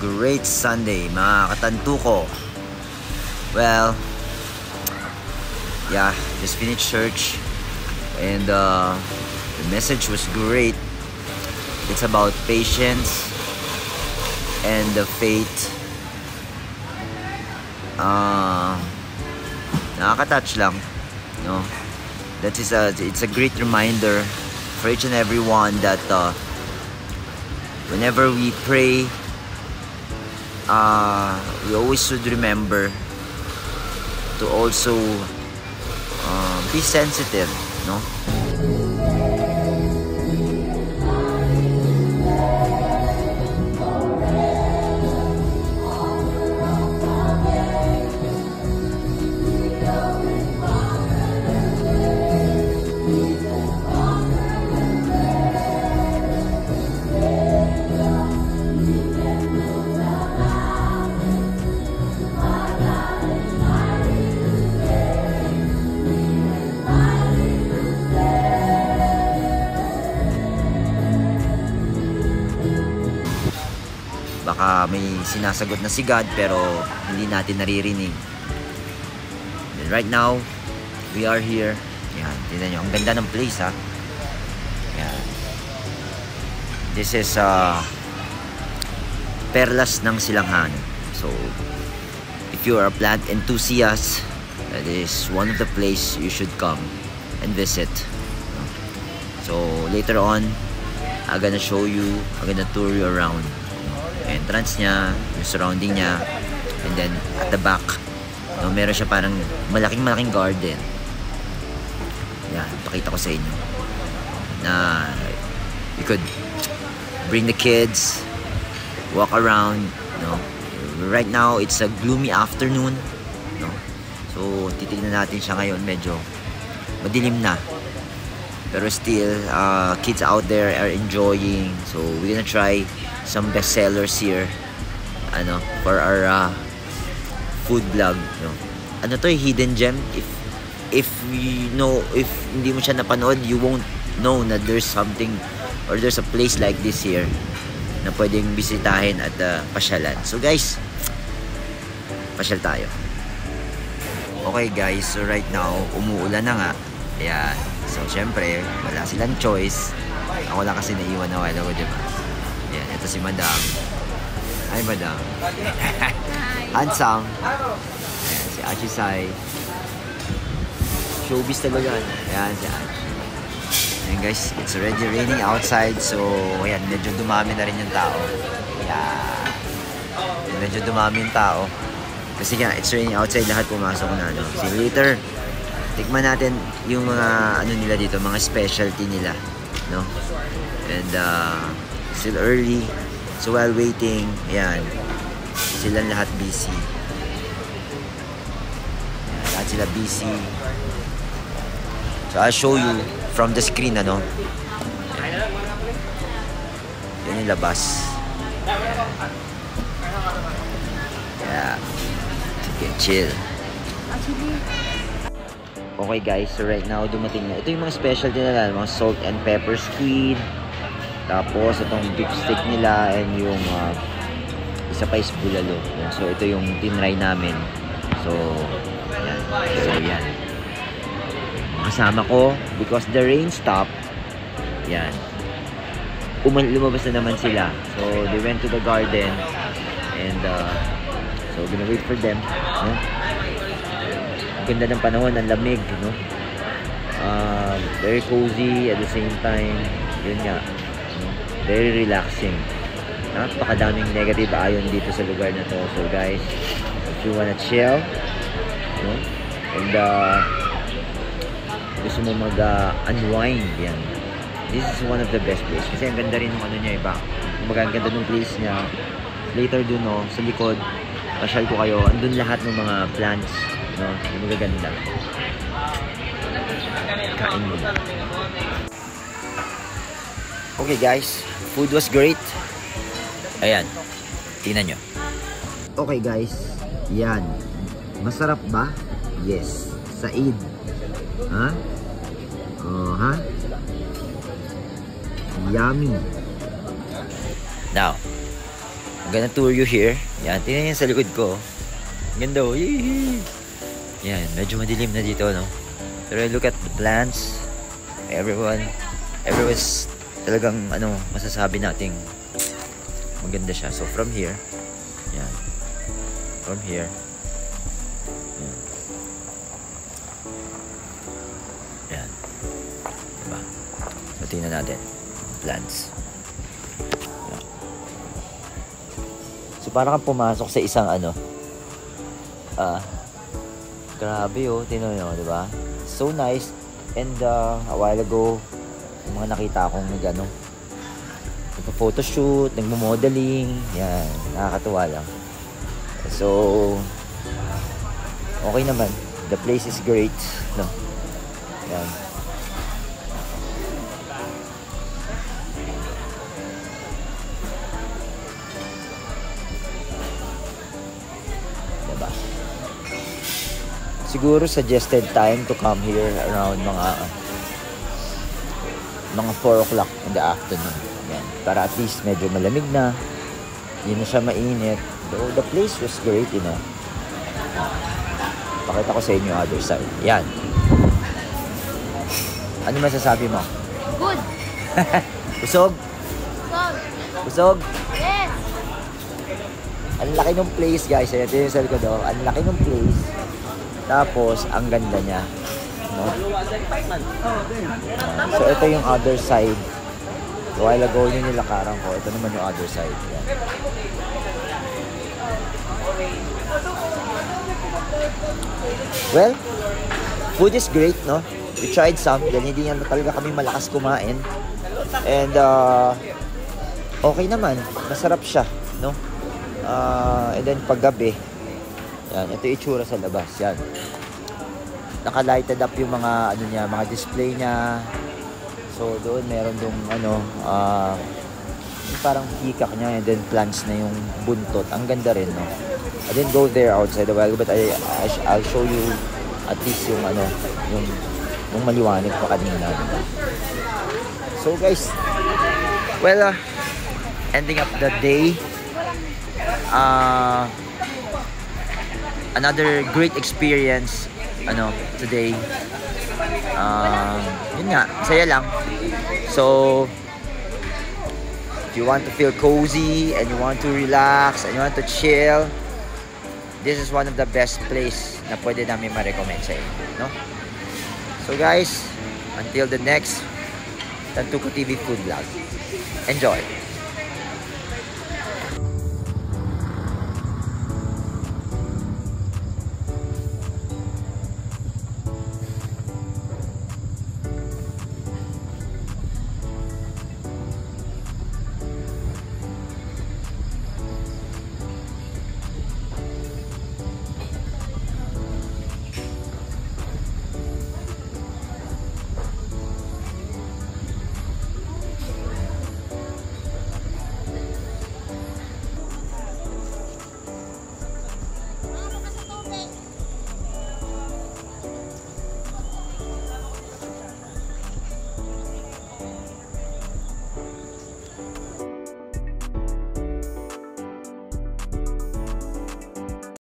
great Sunday, mga katantuko. Well, yeah, just finished church and the message was great. It's about patience and the faith. Nakaka-touch lang, no? It's a great reminder for each and every one that whenever we pray, we always should remember to also be sensitive, no? Baka may sinasagot na si God pero hindi natin naririnig. And right now, we are here. Yan, tingnan nyo. Ang ganda ng place, ha. Yan. This is Perlas ng Silanghan. So, if you are a plant enthusiast, that is one of the place you should come and visit. So, later on, I'm gonna show you, I'm gonna tour you around. Entrance niya, yung surrounding niya, and then at the back, no, meron siya parang malaking garden. Yan, pakita ko sa inyo na you could bring the kids, walk around, no. Right now it's a gloomy afternoon, no, so titignan natin siya ngayon, medyo madilim na, pero still kids out there are enjoying. So we're gonna try some best sellers here, for our food vlog, no. Ano to, hidden gem. If hindi mo siya napanood, you won't know na there's something or there's a place like this here na pwedeng bisitahin at pasyalan. So guys, pasyal tayo. Okay guys, so right now umuulan na nga. Ayan. So syempre wala silang choice. Ako lang kasi naiwan na while ago, diba? Yan, ito si Madam. Hi, Madam. Handsome. Ayan, si Achisai. Showbiz talaga. Ayan, si Achi. Ayan guys, it's already raining outside. So, ayan, medyo dumami na rin yung tao. Ayan. Medyo dumami yung tao. Kasi nga, it's raining outside. Lahat pumasok na, no? So, later, tikman natin yung mga, nila dito, mga specialty nila, no? And, still early, so while waiting, ayan, silang lahat busy. Ayan, lahat sila busy. So I'll show you from the screen, ano. Yan yung labas. Yeah. Sige, chill. Okay guys, so right now dumating na. Ito yung mga specialty nila, mga salt and pepper squid. Tapos itong beef stick nila and yung isa pa is bulalo. So ito yung tinry namin. So yan. So yan. Kasama ko because the rain stopped. Yan. Lumabas na naman sila. So they went to the garden and so gonna wait for them, no? Ang ganda ng panahon, ang lamig, no? Very cozy at the same time. Yun nga. Very relaxing. Napakadaming negative ion dito sa lugar na to. So guys, if you wanna chill, no? And gusto mo mag-unwind, yan. This is one of the best place. Kasi ang ganda rin ng niya, iba. Kumbaga, ang ganda ng place niya. Later dun, no, sa likod, pasyal ko kayo. Andun lahat ng mga plants, no? Yung magaganda. Kain mo. Okay guys, food was great. Ayan, tingnan nyo. Okay guys, yan. Masarap ba? Yes. Said. Ha? Oh, ha? Yummy. Now, I'm gonna tour you here. Yan, tingnan niyo sa likod ko. Ganda oh. Yee! Yan, medyo madilim na dito, no? Pero look at the plants. Everyone's talagang, ano, masasabi nating maganda siya. So, from here, yan. From here, yan. Yan. Diba? So, tingnan natin. Plants. Yan. So, parang kang pumasok sa isang, ano, grabe oh, tingnan nyo, diba? So nice. And a while ago, yung mga nakita akong nag-ano, nagpa-photoshoot, nagmo-modeling, yan, nakakatuwa lang. So, okay naman. The place is great, no? Yan. Diba? Siguro suggested time to come here around mga 4 o'clock in the afternoon. Yan. Para at least medyo malamig na. Hindi na siya mainit. Though the place was great, you know. Pakita ko sa inyo other side. Yan. Ano masasabi mo? Good. Busog? Good. Busog? Yes. Ang laki ng place, guys. Ito yung sa likod, oh. Ang laki ng place. Tapos, ang ganda niya. No? So, ito yung other side. A while ago yung nilakaran ko. Ito naman yung other side. Yan. Well, food is great, no? We tried some. Dahil hindi nga talaga kami malakas kumain. And, okay naman. Masarap siya, no? And then, paggabi, yan, ito yung itsura sa labas. Yan. Naka-lighted up yung mga ano niya, mga display niya. So doon meron dong ano, yung parang peacock niya, and then plants na yung buntot. Ang ganda rin, no. I didn't go there outside a while, but I'll show you at least yung ano, yung maliwanag pa kanina. So guys, well, ending up the day. Another great experience today. Yun nga, saya lang. So if you want to feel cozy and you want to relax and you want to chill, this is one of the best place na pwede namin ma-recommend sa inyo, no? So guys, until the next Tantuko TV food vlog, enjoy.